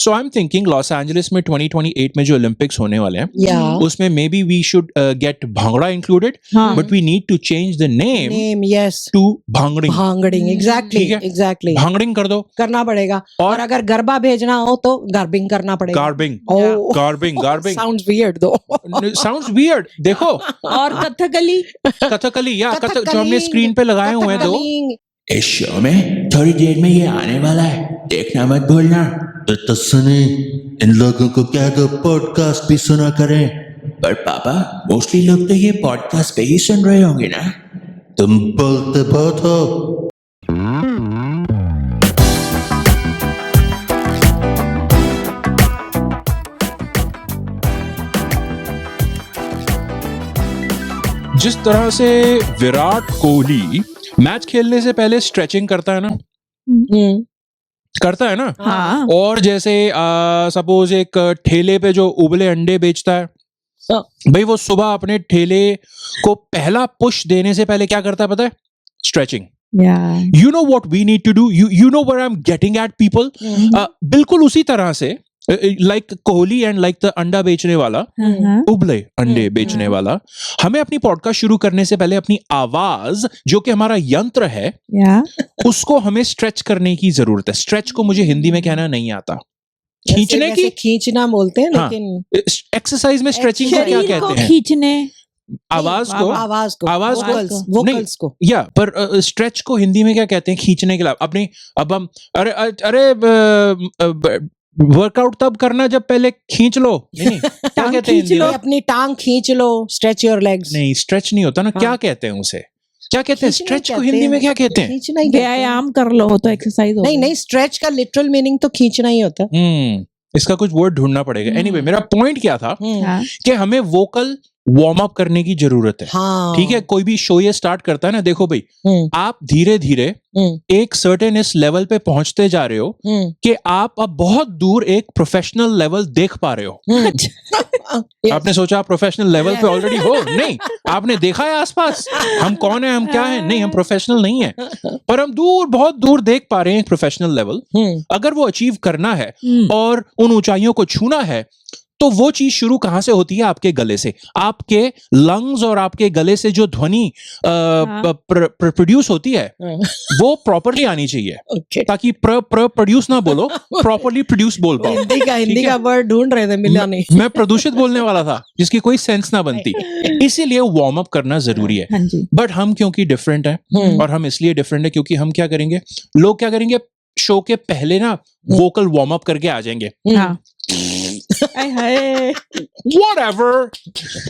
So I'm thinking Los Angeles में 2028 में जो ओलंपिक्स होने वाले हैं, Yeah. उसमें maybe we should get bhangra included, हाँ. but we need to change the name Yes. to भांगड़िंग. भांगड़िंग. Exactly. ठीक है? Exactly. भांगड़िंग कर दो. करना पड़ेगा. और अगर गरबा भेजना हो तो गार्बिंग करना पड़ेगा. Garbing. Oh. Garbing. Sounds weird though. Sounds weird. देखो. और कथकली या कथक जो हमने स्क्रीन पे लगाए हुए हैं दो. इस शो में थोड़ी देर में ये आने वाला है, देखना मत भूलना. तो सुनी, इन लोगों को क्या दो पॉडकास्ट भी सुना करें. पर पापा, मोस्टली लोग तो ये पॉडकास्ट पे ही सुन रहे होंगे ना. तुम बोलते बहुत हो. जिस तरह से विराट कोहली मैच खेलने से पहले स्ट्रेचिंग करता है ना, करता है ना. हाँ. और जैसे सपोज एक ठेले पे जो उबले अंडे बेचता है, भाई वो सुबह अपने ठेले को पहला पुश देने से पहले क्या करता है पता है? Stretching. Yeah. You know what we need to do? You know where I'm getting at, people? बिल्कुल उसी तरह से like Kohli and like the अंडा बेचने वाला, उबले अंडे बेचने वाला, हमें अपनी पॉडकास्ट शुरू करने से पहले अपनी आवाज जो कि हमारा यंत्र है, उसको हमें स्ट्रेच करने की जरूरत है. स्ट्रेच को मुझे हिंदी में कहना नहीं आता. खींचने की, खींचना बोलते हैं, लेकिन एक्सरसाइज में स्ट्रेचिंग को क्या कहते हैं? खींचने. आवाज को वोकल्स को. या पर स्ट्रेच को हिंदी में क्या कहते हैं? खींचने के लिए अपनी. अब हम अरे वर्कआउट तब करना जब पहले खींच लो. नहीं, क्या कहते हैं हिंदी में? अपनी टांग खींच लो. Stretch your legs. नहीं, स्ट्रेच नहीं होता ना. क्या कहते हैं उसे? क्या कहते हैं? स्ट्रेच को हिंदी में क्या कहते हैं? खींचना ही. व्यायाम कर लो तो एक्सरसाइज हो. नहीं, स्ट्रेच का लिटरल मीनिंग तो खींचना ही होता है. इसका कुछ वर्ड ढूंढना पड़ेगा. एनीवे, मेरा पॉइंट क्या था कि हमें वोकल वार्म अप करने की जरूरत है. हाँ. ठीक है, कोई भी शो ये स्टार्ट करता है ना, देखो भाई, आप धीरे धीरे एक सर्टेन इस लेवल पे पहुंचते जा रहे हो कि आप अब बहुत दूर एक प्रोफेशनल लेवल देख पा रहे हो. आपने सोचा आप प्रोफेशनल लेवल पे ऑलरेडी हो? नहीं, आपने देखा है आसपास हम कौन है, हम क्या है. नहीं, हम प्रोफेशनल नहीं है, पर हम दूर, बहुत दूर देख पा रहे हैं एक प्रोफेशनल लेवल. अगर वो अचीव करना है और उन ऊंचाइयों को छूना है, तो वो चीज शुरू कहां से होती है? आपके गले से. आपके लंग्स और आपके गले से जो ध्वनि प्रोड्यूस होती है वो प्रॉपरली आनी चाहिए. ताकि प्रोड्यूस ना बोलो, प्रॉपरली प्रोड्यूस बोल पाओ. हिंदी का वर्ड ढूंढ रहे थे, मिला नहीं. मैं प्रदूषित बोलने वाला था जिसकी कोई सेंस ना बनती. इसीलिए वार्म अप करना जरूरी है. बट हम क्योंकि डिफरेंट हैं, और हम इसलिए डिफरेंट है क्योंकि हम क्या करेंगे, लोग क्या करेंगे, शो के पहले ना वोकल वार्म अप करके आ जाएंगे.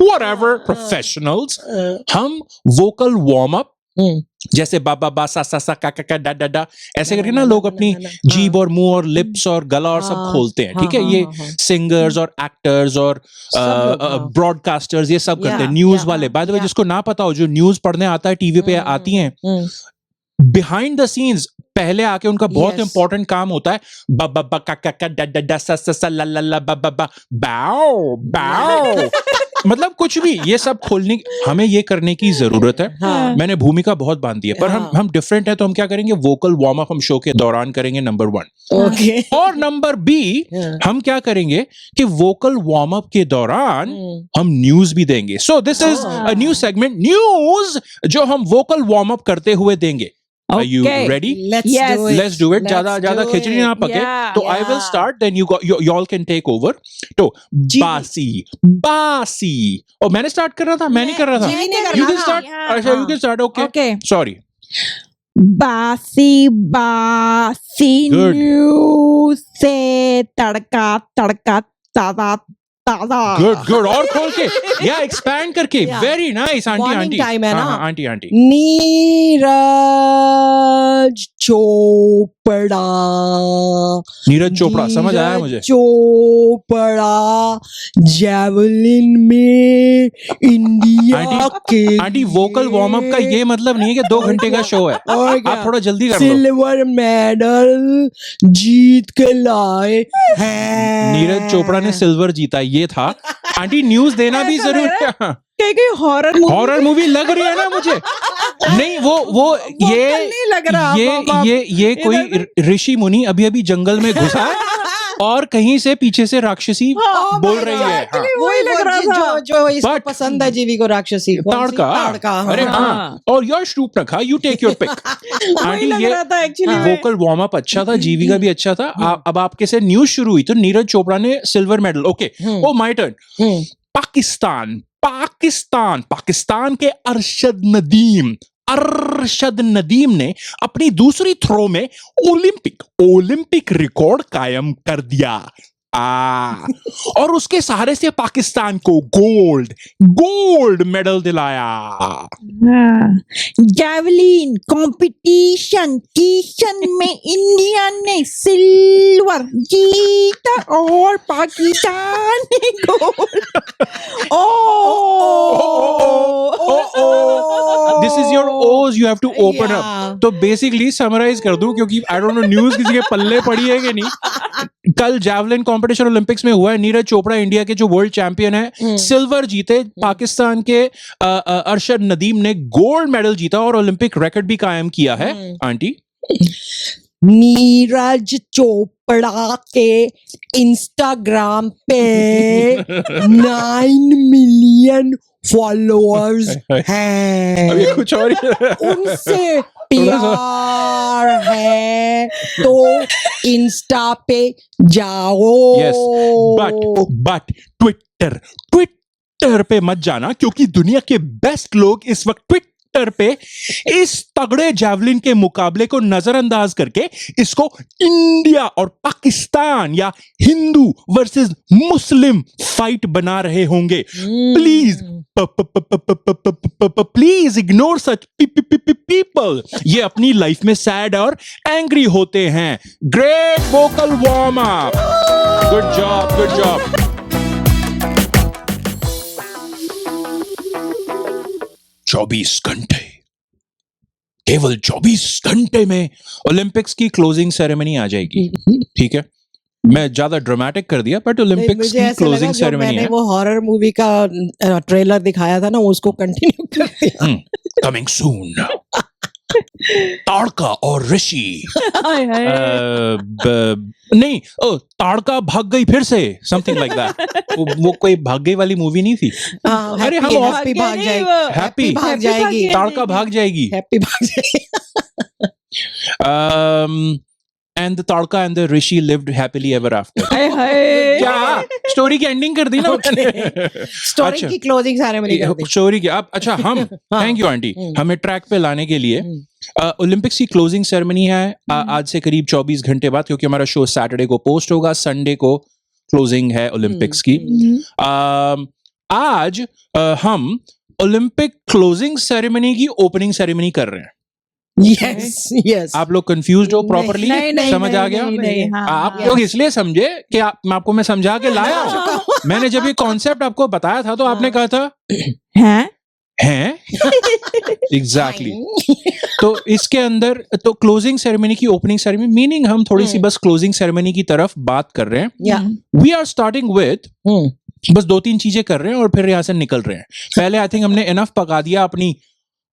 whatever professionals. हम वोकल वार्म अप जैसे बाबा बा सा सा सा का का डा डा डा ऐसे करके ना लोग अपनी जीभ और मुंह और लिप्स और गला और सब खोलते हैं. ठीक है, ये सिंगर्स और एक्टर्स और ब्रॉडकास्टर्स ये सब करते हैं. न्यूज वाले, बाय द वे, जिसको ना पता हो, जो न्यूज पढ़ने आता है, टीवी पे आती हैं, बिहाइंड द सीन्स पहले आके उनका बहुत इंपॉर्टेंट काम होता है. मतलब कुछ भी ये सब खोलने, हमें ये करने की जरूरत है. मैंने भूमिका बहुत बांध दी है, पर हम डिफरेंट है, तो हम क्या करेंगे, वोकल वार्म अप हम शो के दौरान करेंगे, नंबर 1. और नंबर B, हम क्या करेंगे कि वोकल वार्म अप के दौरान हम न्यूज भी देंगे. सो this is a new segment, news, जो हम वोकल वार्म अप करते हुए देंगे. Are you ready? Let's do it. ज्यादा खिचड़ी ना पके. तो I will start, then you all can take over. तो बासी. और मैंने स्टार्ट कर रहा था, मैं नहीं कर रहा था. You can start. अच्छा, you can start. Okay. Sorry. बासी न्यूज़ से तड़का ताजा. Good. और खोल के, या एक्सपैंड करके. Very nice. आंटी टाइम है ना. आंटी. नीरज चोपड़ा समझ आया मुझे. चोपड़ा जैवलिन में इंडिया के. आंटी, वोकल वार्म अप का ये मतलब नहीं है कि 2 घंटे का शो है. आप थोड़ा जल्दी कर लो. सिल्वर मेडल जीत के लाए हैं. नीरज चोपड़ा ने सिल्वर जीता, ये था. आंटी, न्यूज देना भी जरूरी है. हॉरर मूवी लग रही है ना मुझे. नहीं, वो ये नहीं लग रहा. ये कोई ऋषि मुनि अभी जंगल में घुसा है और कहीं से पीछे से राक्षसी बोल रही है। हाँ। वही लग रहा था। जो इसको But- पसंद है जीवी को, राक्षसी ताड़का। अरे हाँ, और योर शूप रखा, यू टेक योर पिक। वही लग रहा था एक्चुअली। वोकल वार्म अप अच्छा था, जीवी का भी अच्छा था। अब आपके से न्यूज शुरू हुई तो नीरज चोपड़ा ने silver medal. Okay, oh my turn. Pakistan के अरशद नदीम ने अपनी दूसरी थ्रो में ओलंपिक रिकॉर्ड कायम कर दिया। और उसके सहारे से पाकिस्तान को गोल्ड मेडल दिलाया। जैवलिन कंपटीशन में इंडिया ने सिल्वर जीता और पाकिस्तान ने गोल्ड। दिस इज योर ओज, you have to open up. तो बेसिकली समराइज कर दूं, क्योंकि आई डोंट नो न्यूज किसी के पल्ले पड़ी है कि नहीं। कल जैवलिन कंपटीशन ओलंपिक्स में हुआ है। नीरज चोपड़ा इंडिया के जो वर्ल्ड चैंपियन है, सिल्वर जीते। पाकिस्तान के अरशद नदीम ने गोल्ड मेडल जीता और ओलंपिक रिकॉर्ड भी कायम किया है। आंटी, नीरज चोपड़ा के इंस्टाग्राम पे 9 मिलियन फॉलोअर्स हैं। अब ये कुछ और ही उनसे प्यार है तो इंस्टा पे जाओ। यस, बट ट्विटर पे मत जाना, क्योंकि दुनिया के बेस्ट लोग इस वक्त ट्विटर पे इस तगड़े जैवलिन के मुकाबले को नजरअंदाज करके इसको इंडिया और पाकिस्तान या हिंदू वर्सेस मुस्लिम फाइट बना रहे होंगे। Please ignore such people. ये अपनी लाइफ में सैड और एंग्री होते हैं। Great vocal warm up, good job. 24 घंटे, केवल 24 घंटे में ओलंपिक्स की क्लोजिंग सेरेमनी आ जाएगी। ठीक है, मैं ज्यादा ड्रामेटिक कर दिया, बट ओलंपिक्स मुझे की ऐसे लगा क्लोजिंग जब सेरेमनी मैंने है। वो हॉरर मूवी का ट्रेलर दिखाया था ना, उसको कंटिन्यू कर दिया। कमिंग सून, ताड़का और ऋषि। नहीं, ताड़का भाग गई फिर से, समथिंग लाइक दैट। वो कोई भाग गई वाली मूवी नहीं थी। अरे हम हैप्पी भाग जाएगी, हैप्पी भाग जाएगी, ताड़का भाग जाएगी। हैप्पी भाग जाएगी। And the Tadka and the Rishi lived happily ever after. क्या स्टोरी की एंडिंग कर दी ना मैंने। स्टोरी की क्लोजिंग सेरेमनी कर दी। स्टोरी की अब अच्छा हम थैंक यू आंटी हमें ट्रैक पे लाने के लिए। ओलंपिक्स की क्लोजिंग सेरेमनी है आज से करीब 24 घंटे बाद, क्योंकि हमारा शो सैटरडे को पोस्ट होगा, संडे को क्लोजिंग है ओलंपिक्स की। आज हम ओलंपिक क्लोजिंग सेरेमनी की ओपनिंग सेरेमनी कर रहे हैं। यस आप लोग कंफ्यूज्ड हो प्रॉपरली? समझ आ गया? आप लोग इसलिए समझे कि आपको मैं समझा के लाया हूं। मैंने जब ये कॉन्सेप्ट आपको बताया था तो आपने कहा था हैं एग्जैक्टली। तो इसके अंदर तो क्लोजिंग सेरेमनी की ओपनिंग सेरेमनी, मीनिंग हम थोड़ी सी बस क्लोजिंग सेरेमनी की तरफ बात कर रहे हैं। वी आर स्टार्टिंग विद बस 2-3 चीजें कर रहे हैं और फिर यहां से निकल रहे हैं। पहले आई थिंक हमने इनफ पका दिया अपनी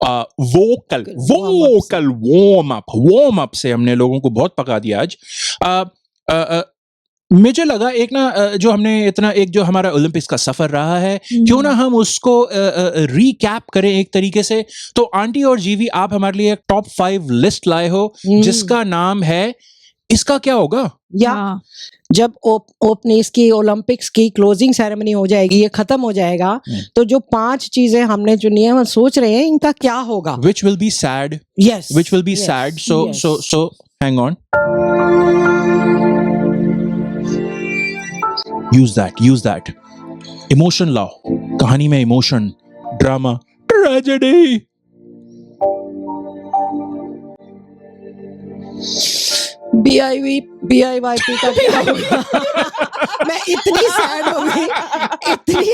वोकल वार्म अप से हमने लोगों को बहुत पका दिया आज। मुझे लगा एक ना जो हमने इतना एक जो हमारा ओलंपिक्स का सफर रहा है, क्यों ना हम उसको रीकैप करें एक तरीके से। तो आंटी और जीवी, आप हमारे लिए एक टॉप 5 लिस्ट लाए हो जिसका नाम है इसका क्या होगा। या जब ओपनिंग्स की ओलंपिक्स की क्लोजिंग सेरेमनी हो जाएगी, ये खत्म हो जाएगा, तो जो 5 चीजें हमने चुनी है, हम सोच रहे हैं इनका क्या होगा। Which will be sad. Yes. Which will be sad. So hang on. Use that. Emotion लाओ, कहानी में इमोशन, ड्रामा, ट्रेजेडी। BIYP का क्या होगा? मैं इतनी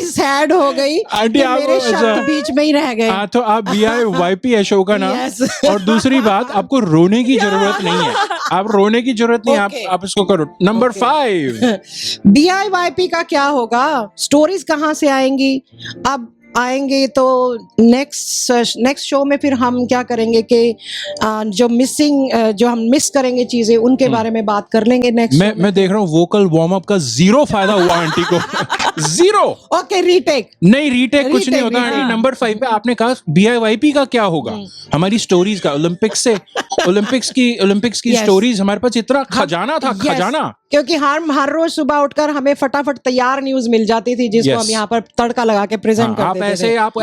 सैड हो गई आंटी कि आप मेरे शब्द बीच में ही रह गए। हाँ, तो आप BIYP है शो का नाम। Yes. और दूसरी बात, आपको रोने की जरूरत नहीं है। आप रोने की जरूरत नहीं है, Okay. आप इसको करो। नंबर 5 BIYP का क्या होगा? स्टोरीज कहाँ से आएंगी? अब आएंगे तो नेक्स्ट शो में फिर हम क्या करेंगे कि जो जो हम मिस करेंगे चीजें उनके बारे में बात कर लेंगे नेक्स्ट। मैं देख रहा हूँ वोकल वार्म अप का 0 फायदा हुआ आंटी को। 0। Okay retake. नहीं रीटेक कुछ नहीं होता आंटी। नंबर 5 पे आपने कहा BIYP का क्या होगा, हमारी स्टोरीज का, ओलंपिक्स की स्टोरीज, हमारे पास इतना खजाना था, खजाना। क्योंकि हर रोज सुबह उठकर हमें फटाफट तैयार न्यूज मिल जाती थी जिसको हम यहाँ पर तड़का लगा के प्रेजेंट कर देते थे। आप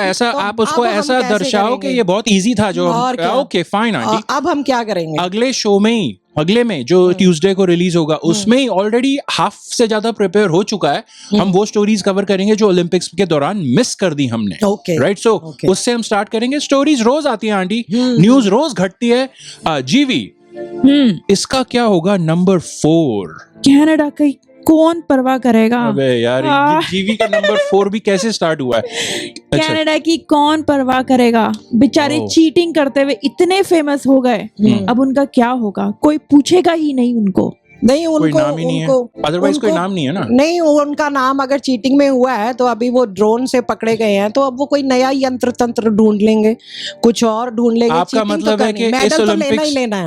उसको ऐसा दर्शाओ कि ये बहुत इजी था जो। Okay fine aunty. अब हम क्या करेंगे अगले शो में ही, अगले में जो ट्यूसडे को रिलीज होगा उसमें ही ऑलरेडी हाफ से ज्यादा प्रिपेयर हो चुका है। हम वो स्टोरीज कवर करेंगे जो ओलंपिक्स के दौरान मिस कर दी हमने। राइट, सो उससे हम स्टार्ट करेंगे। स्टोरीज रोज आती है आंटी, न्यूज रोज घटती है। जीवी, इसका क्या होगा नंबर 4? कनाडा की कौन परवाह करेगा? अबे यार, जीवी का नंबर 4 भी कैसे स्टार्ट हुआ है? कनाडा की कौन परवाह करेगा? बेचारे चीटिंग करते हुए इतने फेमस हो गए, अब उनका क्या होगा? कोई पूछेगा ही नहीं उनको। नहीं, कोई नाम ही नहीं है, अदरवाइज कोई नाम नहीं है ना। नहीं, उनका नाम अगर चीटिंग में हुआ है तो अभी वो ड्रोन से पकड़े गए हैं, तो अब वो कोई नया यंत्र तंत्र ढूंढ लेंगे, कुछ और ढूंढ लेंगे। आपका मतलब है कि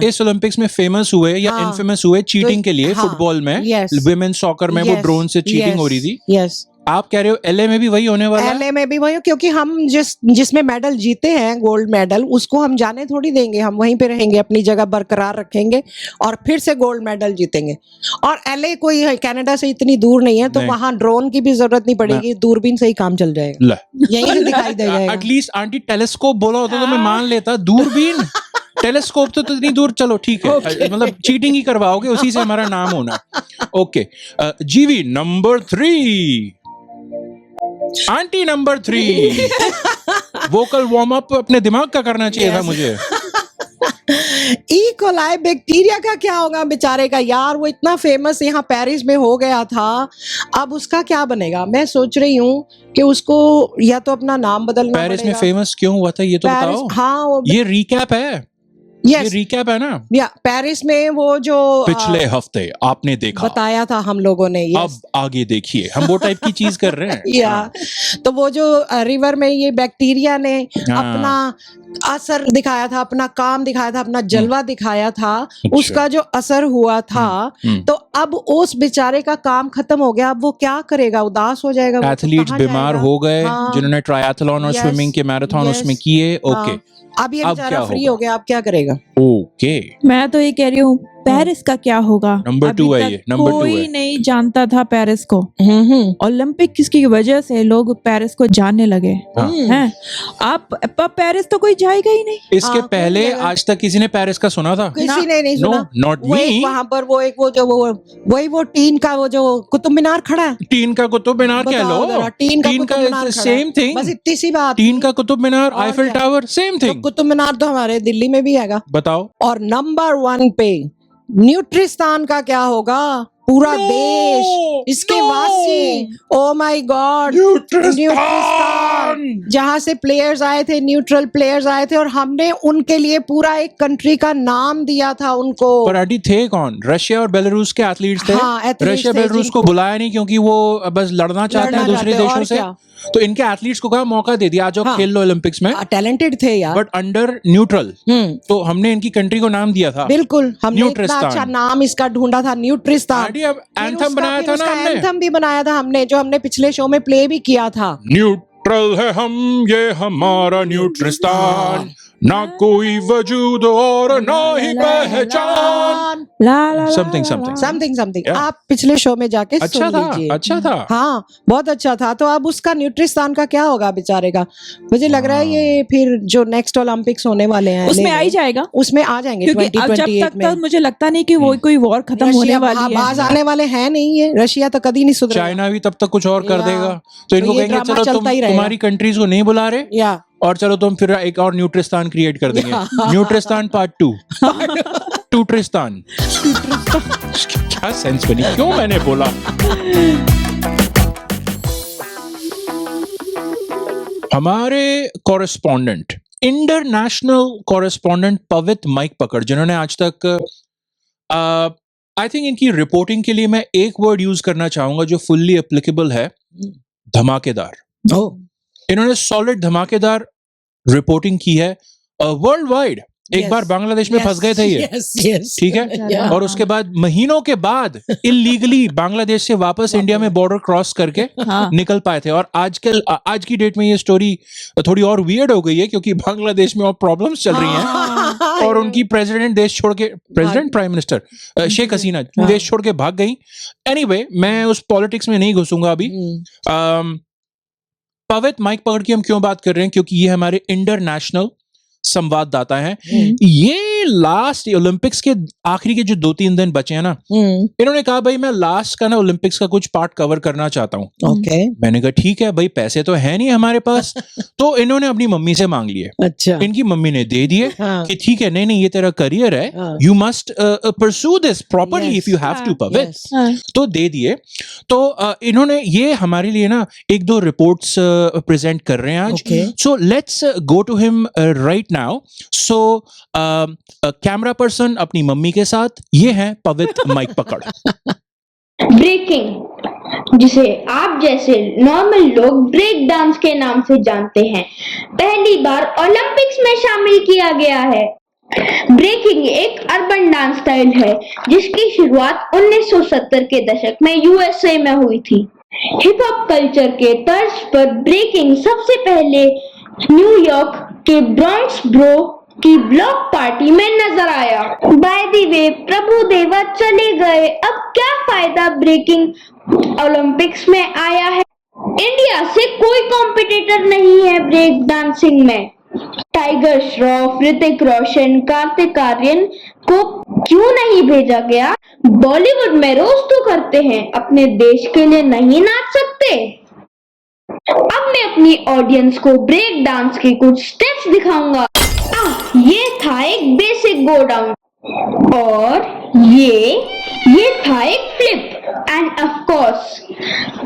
इस ओलंपिक्स में फेमस हुए या इनफेमस हुए चीटिंग के लिए, फुटबॉल में, विमेन सॉकर में वो ड्रोन से चीटिंग हो रही थी। यस, आप कह रहे हो LA में भी वही होने वाला है? LA में भी वही, क्योंकि हम जिसमें मेडल जीते हैं, गोल्ड मेडल, उसको हम जाने थोड़ी देंगे। हम वहीं पे रहेंगे, अपनी जगह बरकरार रखेंगे और फिर से गोल्ड मेडल जीतेंगे। और LA कोई कनाडा से इतनी दूर नहीं है, तो वहां ड्रोन की भी जरूरत नहीं पड़ेगी, दूरबीन से ही काम चल जाएगा, यहीं से दिखाई दे जाएगा। एटलीस्ट आंटी टेलीस्कोप बोला होता तो मैं मान लेता, दूरबीन टेलीस्कोप तो इतनी दूर, चलो ठीक है। मतलब चीटिंग ही करवाओगे, उसी से हमारा नाम होना। ओके, जीवी number 3। Aunty number 3। Vocal warm up अपने दिमाग का करना चाहिए था मुझे। कोलाई बैक्टीरिया का क्या होगा बेचारे का यार? वो इतना फेमस यहाँ पेरिस में हो गया था, अब उसका क्या बनेगा? मैं सोच रही हूँ कि उसको या तो अपना नाम बदलना पड़ेगा। पेरिस में फेमस क्यों हुआ था ये तो बताओ। हाँ, ये रिकैप है। ये रिकैप है ना? या पेरिस में वो जो पिछले हफ्ते आपने देखा, बताया था हम लोगों ने। अब आगे देखिए, हम वो टाइप की चीज कर रहे हैं। तो वो जो रिवर में ये बैक्टीरिया ने अपना असर दिखाया था, अपना काम दिखाया था, अपना जलवा दिखाया था। उसका जो असर हुआ था, तो अब उस बेचारे का काम खत्म हो गया। अब वो क्या करेगा? उदास हो जाएगा। एथलीट्स बीमार हो गए, जिन्होंने ट्रायथलॉन और स्विमिंग के मैराथन उसमें किए। ओके, अब ये बेचारा फ्री हो गया, अब क्या करेगा? ओके, मैं तो ये कह रही हूँ पेरिस का क्या होगा? नंबर 2 है ये, नंबर 2 है। कोई नहीं जानता था पेरिस को। ओलंपिक की वजह से लोग पेरिस को जानने लगे हैं। अब पेरिस तो कोई जाएगा ही नहीं। इसके पहले आज तक किसी ने पेरिस का सुना था? किसी ने नहीं सुना। Not me. वहाँ पर वो टीन का वो जो कुतुब मीनार खड़ा है। टीन का कुतुब मीनार कह लो, टीन का सेम थिंग, बस इतनी सी बात। टीन का Qutub Minar, Eiffel Tower, same thing. Qutub Minar तो हमारे दिल्ली में भी हैगा। बताओ। और नंबर 1 पे न्यूट्रिस्तान का क्या होगा? पूरा देश इसके वासी, ओ माय गॉड, न्यूट्रिस्तान, जहां से प्लेयर्स आए थे, न्यूट्रल प्लेयर्स आए थे, और हमने उनके लिए पूरा एक कंट्री का नाम दिया था उनको। पर आंटी थे कौन? रशिया और बेलारूस के एथलीट्स थे। रशिया बेलारूस को बुलाया नहीं क्योंकि वो बस लड़ना चाहते हैं दूसरे देशों से, तो इनके एथलीट्स को कहा मौका दे दिया, आज आप खेल लो ओलंपिक्स में। टैलेंटेड थे यार, बट अंडर न्यूट्रल। तो हमने इनकी कंट्री को नाम दिया था। बिल्कुल, हमने इतना अच्छा नाम इसका ढूंढा था, न्यूट्रिस्तान। अब एंथम बनाया था ना हमने, एंथम भी बनाया था हमने, जो हमने पिछले शो में प्ले भी किया था। न्यूट्रल है हम, ये हमारा न्यूट्रिस्तान, ना कोई वजूद और ना ही पहचान, समथिंग। आप पिछले शो में जाके अच्छा सुन लीजिए। अच्छा था। हाँ, बहुत अच्छा था। तो अब उसका न्यूट्रिस्तान का क्या होगा बेचारे का? मुझे लग रहा है ये फिर जो नेक्स्ट ओलंपिक्स होने वाले हैं उसमें आ ही जाएगा, उसमें आ जाएंगे 2028 में। मुझे लगता नहीं कि वो कोई वॉर खत्म होने वाली है। बाज आने वाले हैं नहीं है, रशिया तो कभी नहीं सुधरेगा। चाइना भी तब तक कुछ और कर देगा, तो इनको कहेंगे चलो तुम्हारी कंट्रीज को नहीं बुला रहे, या और चलो तुम फिर एक और न्यूट्रिस्तान क्रिएट कर देंगे। न्यूट्रिस्तान पार्ट 2, टूट्रिस्तान। क्या सेंस बनी, क्यों मैंने बोला? हमारे correspondent, international correspondent Pavit mic पकड़, जिन्होंने आज तक आई थिंक इनकी रिपोर्टिंग के लिए मैं एक वर्ड यूज करना चाहूंगा जो फुल्ली एप्लीकेबल है, धमाकेदार। इन्होंने सॉलिड धमाकेदार रिपोर्टिंग की है वर्ल्ड वाइड। एक Yes. बार बांग्लादेश में फंस गए थे ये, yes. ठीक है, Yeah. और उसके बाद महीनों के बाद इलीगली बांग्लादेश से वापस इंडिया में बॉर्डर क्रॉस करके हाँ। निकल पाए थे। और आज की डेट में ये स्टोरी थोड़ी और वियर्ड हो गई है क्योंकि बांग्लादेश में और प्रॉब्लम्स चल रही हैं और उनकी प्रेसिडेंट देश छोड़ के, president prime minister Sheikh Hasina देश छोड़ के भाग गई। एनीवे, मैं उस पॉलिटिक्स में नहीं घुसूंगा अभी। पवित्र, माइक पकड़ के हम क्यों बात कर रहे हैं, क्योंकि ये हमारे इंटरनेशनल संवाददाता हैं। ये लास्ट ओलंपिक्स के आखिरी के जो 2-3 दिन बचे हैं ना, इन्होंने कहा भाई मैं लास्ट का ना ओलंपिक्स का कुछ पार्ट कवर करना चाहता हूँ। ओके, मैंने कहा ठीक है भाई, पैसे तो है नहीं हमारे पास। तो इन्होंने अपनी मम्मी से मांग लिए। अच्छा, इनकी मम्मी ने दे दिए हाँ। कि ठीक है, नहीं ये तेरा करियर है, हाँ। You must pursue this properly if you have to पवित्र। Yes. तो दे दिए। तो इन्होंने ये हमारे लिए ना 1-2 रिपोर्ट्स प्रेजेंट कर रहे हैं आज। Okay. So let's go to him right now. So camera person अपनी मम्मी के साथ, ये हैं पवित्र, माइक पकड़। ब्रेकिंग, जिसे आप जैसे नॉर्मल लोग ब्रेक डांस के नाम से जानते हैं, पहली बार ओलंपिक्स में शामिल किया गया है। ब्रेकिंग एक अर्बन डांस स्टाइल है जिसकी शुरुआत 1970 के दशक में यूएसए में हुई थी। हिप हॉप कल्चर के तर्ज पर ब्रेकिंग सबसे पहले न्यूयॉर्क के ब्रॉन्क्स ब्रो की ब्लॉक पार्टी में नजर आया। बाय द वे, प्रभु देवा चले गए, अब क्या फायदा ब्रेकिंग ओलंपिक्स में आया है। इंडिया से कोई कॉम्पिटिटर नहीं है ब्रेक डांसिंग में। टाइगर श्रॉफ, ऋतिक रोशन, कार्तिक आर्यन को क्यों नहीं भेजा गया? बॉलीवुड में रोज तो करते हैं, अपने देश के लिए नहीं नाच सकते? अब मैं अपनी ऑडियंस को ब्रेक डांस के कुछ स्टेप्स दिखाऊंगा। ये था एक बेसिक गो डाउन, और ये था एक फ्लिप, एंड ऑफ कोर्स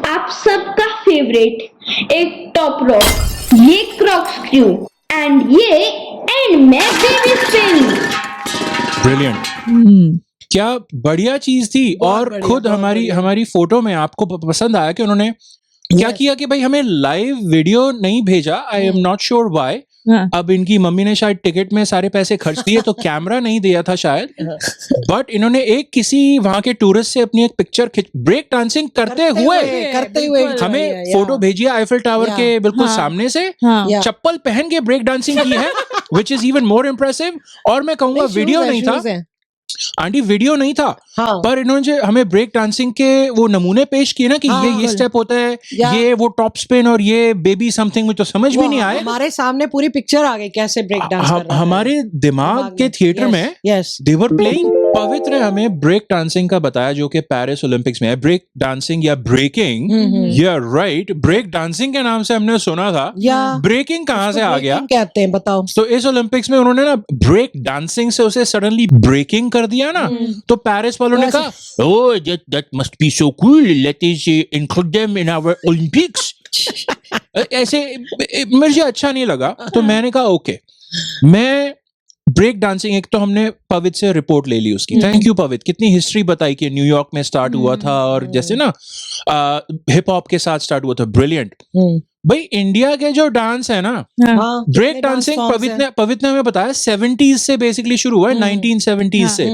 आप सबका फेवरेट एक टॉप रॉक, ये क्रॉक स्क्रू, एंड ये एंड में बेबी स्पिन। ब्रिलियंट, क्या बढ़िया चीज थी। और बढ़िया, खुद बहुत बढ़िया। हमारी फोटो में आपको पसंद आया कि उन्होंने क्या किया कि भाई हमें लाइव वीडियो नहीं भेजा। I am not sure why. हाँ। अब इनकी मम्मी ने शायद टिकट में सारे पैसे खर्च दिए तो कैमरा नहीं दिया था शायद, बट इन्होंने एक किसी वहां के टूरिस्ट से अपनी एक पिक्चर ब्रेक डांसिंग करते हुए हमें फोटो भेजी है आईफिल टावर के बिल्कुल सामने से। हाँ। चप्पल पहन के ब्रेक डांसिंग की है, which is even more impressive. और मैं कहूंगा वीडियो नहीं था आंटी, वीडियो नहीं था, हाँ। पर इन्होंने हमें ब्रेक डांसिंग के वो नमूने पेश किए ना कि ये स्टेप होता है, ये वो टॉप स्पिन और ये बेबी समथिंग, मुझे तो समझ भी नहीं आया। हमारे सामने पूरी पिक्चर आ गई कैसे ब्रेक डांस कर रहा है। हमारे दिमाग के थिएटर में दे वर प्लेइंग। पवित्र ने हमें ब्रेक डांसिंग का बताया जो कि पेरिस ओलंपिक्स में है। ब्रेक डांसिंग या ब्रेकिंग, या राइट, ब्रेक डांसिंग के नाम से हमने सुना था, ब्रेकिंग कहाँ से आ गया कहते हैं बताओ। तो इस ओलंपिक्स में उन्होंने ना ब्रेक डांसिंग से उसे सडनली ब्रेकिंग कर दिया ना, तो पेरिस वालों ने कहा oh that must be so cool, let us include them in our Olympics. ऐसे मुझे अच्छा नहीं लगा, तो मैंने कहा ओके, मैं ब्रेक डांसिंग, एक तो हमने पवित्र से रिपोर्ट ले ली उसकी, थैंक यू पवित्र, कितनी हिस्ट्री बताई कि न्यूयॉर्क में स्टार्ट हुआ था और जैसे ना हिप हॉप के साथ स्टार्ट हुआ था, ब्रिलियंट। भाई इंडिया के जो डांस है ना, ब्रेक डांसिंग, पवित्र ने हमें बताया 70s से बेसिकली शुरू हुआ है, 1970s से।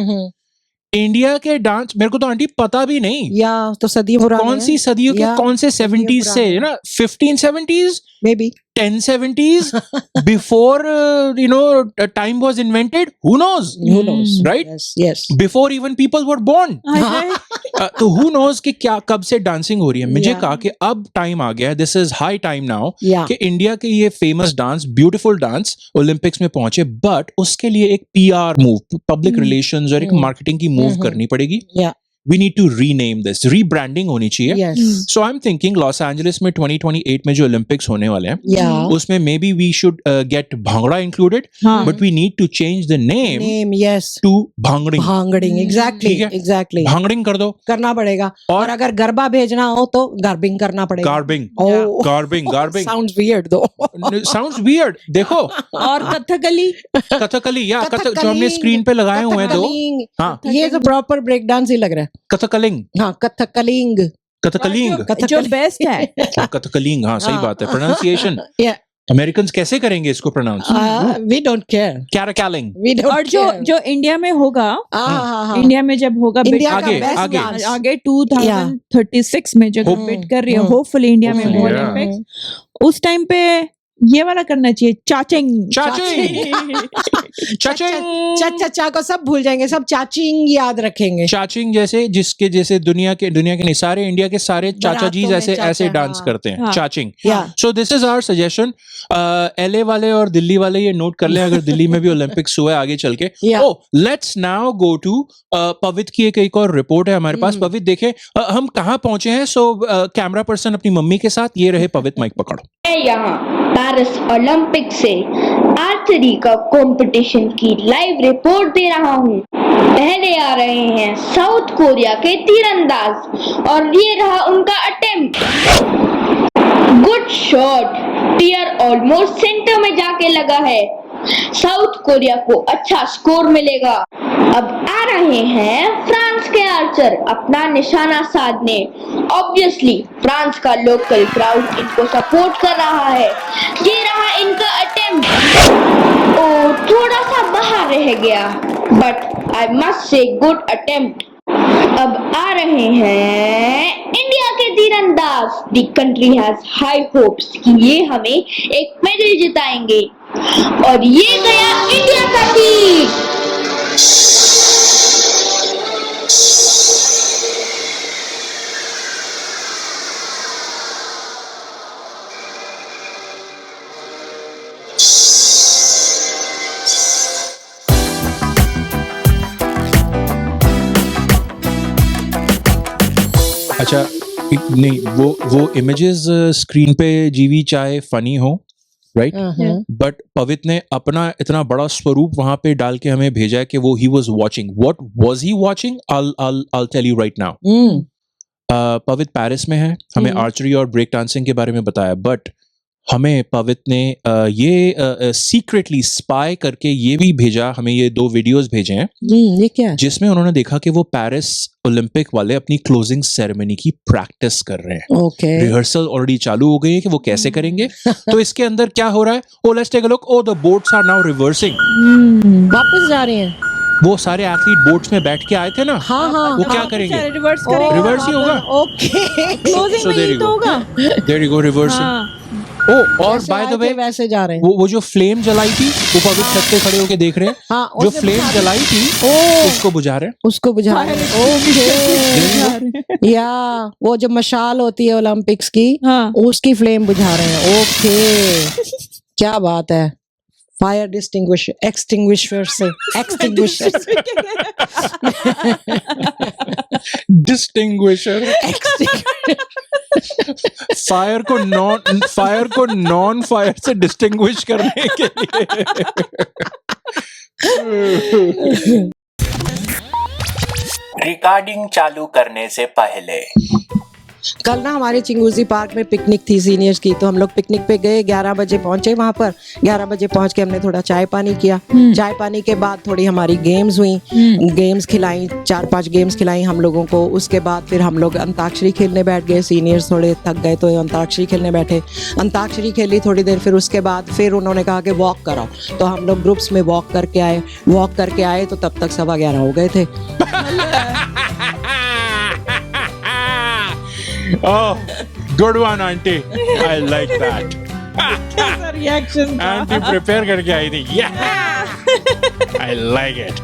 इंडिया के डांस मेरे को तो आंटी पता भी नहीं, या तो सदी पुरानी, कौन सी सदियों के, कौन से 70s से ना, 1570s may be 1070s, before time was invented, who knows, right? Yes. Before even people were born. तो who knows कि क्या कब से डांसिंग हो रही है। मुझे कहा कि अब टाइम आ गया है, this is high time now कि इंडिया के ये famous dance, beautiful dance Olympics में पहुंचे, बट उसके लिए एक PR मूव, पब्लिक रिलेशंस और एक मार्केटिंग की मूव करनी पड़ेगी। We need to rename this, rebranding होनी चाहिए। Yes. So I'm thinking Los Angeles में 2028 में जो ओलंपिक्स होने वाले हैं, उसमें maybe we should get bhangra included, but we need to change the name to भांगड़िंग। भांगड़िंग, exactly। भांगड़िंग कर दो, करना पड़ेगा। और अगर गरबा भेजना हो तो गार्बिंग करना पड़ेगा। गार्बिंग sounds weird though। Sounds weird, देखो। और कथकली या कथक जो हमने स्क्रीन पे लगाए हुए हैं दो, ये तो प्रॉपर ब्रेक डांस ही लग रहा है। कथकलिंग, हाँ, कथकलिंग। कथकलिंग, जो बेस्ट है। कथकलिंग, हाँ सही बात है। Pronunciation Yeah. अमेरिकन कैसे करेंगे इसको प्रोनाउंस? We don't care. कैराकैलिंग। We don't और care. जो इंडिया में होगा, हाँ। इंडिया में जब होगा इंडिया का आगे, best आगे। dance. आगे 2036 में जो Hope- बिट कर रही है, होपफुली इंडिया में Hopefully, ओलंपिक्स, उस टाइम पे ये वाला करना चाहिए, चाचिंग। चाचा को सब भूल जाएंगे, सब चाचिंग याद रखेंगे। चाचिंग जैसे जैसे दुनिया के नहीं सारे इंडिया के सारे चाचा जी बारातों में ऐसे चाचा, डांस हाँ। करते हैं, हाँ। चाचिंग। Yeah. So this is our suggestion. LA वाले और दिल्ली वाले ये नोट कर लें, अगर दिल्ली में भी ओलंपिक्स हुआ है आगे चल के। Yeah. Let's now go to Pavit की एक और रिपोर्ट है हमारे पास। पवित देखें हम कहाँ पहुंचे हैं। सो कैमरा पर्सन अपनी मम्मी के साथ, ये रहे पवित, माइक पकड़ो। मैं यहाँ पेरिस ओलंपिक से आर्चरी का कंपटीशन की लाइव रिपोर्ट दे रहा हूँ। पहले आ रहे हैं साउथ कोरिया के तीरंदाज और ये रहा उनका अटेम्प्ट। गुड शॉट, टीयर ऑलमोस्ट सेंटर में जाके लगा है। साउथ कोरिया को अच्छा स्कोर मिलेगा। अब आ रहे हैं फ्रांस के आर्चर अपना निशाना साधने। ऑब्वियसली फ्रांस का लोकल क्राउड इनको सपोर्ट कर रहा है। ये रहा इनका अटेम्प्ट। ओ थोड़ा सा बाहर रह गया, but I must say good attempt. अब आ रहे हैं इंडिया के तीरंदाज। The country has high hopes कि ये हमें एक मेडल जिताएंगे और ये गया इंडिया का तीर। अच्छा नहीं, वो इमेजेस स्क्रीन पे जीवी चाहे फनी हो, राइट, बट पवित ने अपना इतना बड़ा स्वरूप वहां पे डाल के हमें भेजा है कि वो he was watching. What was he watching? I'll tell you right now. Pavit Paris में है, हमें आर्चरी और ब्रेक डांसिंग के बारे में बताया, बट हमें पवित ने ये सीक्रेटली स्पाई करके ये भी भेजा, हमें ये 2 वीडियोस भेजे हैं ये क्या है? जिसमें उन्होंने देखा कि वो पेरिस ओलंपिक वाले अपनी क्लोजिंग सेरेमनी की प्रैक्टिस कर रहे हैं। ओके। रिहर्सल ऑलरेडी चालू हो गई है कि वो कैसे करेंगे। तो इसके अंदर क्या हो रहा है? Oh let's take a look. Oh the boats are now reversing. वापस जा रहे हैं। वो सारे एथलीट बोट्स में बैठ के आए थे ना, हाँ। वो क्या करेंगे? रिवर्स करेंगे। रिवर्स ही होगा। ओके। क्लोजिंग So में there ही you तो go. होगा। There you go, reversing. हाँ। ओ और बाय द वे वैसे जा रहे हैं। वो जो फ्लेम जलाई थी, वो पवित्र छत पे खड़े होके देख रहे हैं। हाँ, जो उसने फ्लेम बुझा दी। जलाई थी ओ उसको बुझा रहे हैं। उसको बुझा रहे हैं। ओके। या वो जो मशाल होती है ओलंपिक्स की, हाँ। उसकी फ्लेम बुझा रहे हैं। ओके। क्या बात है। फायर एक्सटिंग्विशर से डिस्टिंग्विशर। फायर को नॉन फायर से डिस्टिंग्विश करने के लिए। रिकॉर्डिंग चालू करने से पहले कल ना हमारे चिंगूजी पार्क में पिकनिक थी सीनियर्स की, तो हम लोग पिकनिक पे गए। 11 बजे पहुंचे वहां पर। 11 बजे पहुंच के हमने थोड़ा चाय पानी किया। चाय पानी के बाद थोड़ी हमारी गेम्स हुई। गेम्स खिलाई, 4-5 गेम्स खिलाई हम लोगों को। उसके बाद फिर हम लोग अंताक्षरी खेलने बैठ गए। सीनियर्स थोड़े थक गए तो अंताक्षरी खेलने बैठे। अंताक्षरी खेली थोड़ी देर, फिर उसके बाद फिर उन्होंने कहा कि वॉक कराओ, तो हम लोग ग्रुप्स में वॉक करके आए तो तब तक 11:15 हो गए थे। Oh, good one, auntie. I like that. Reaction Auntie prepare करके आई थी. Yeah. I like it.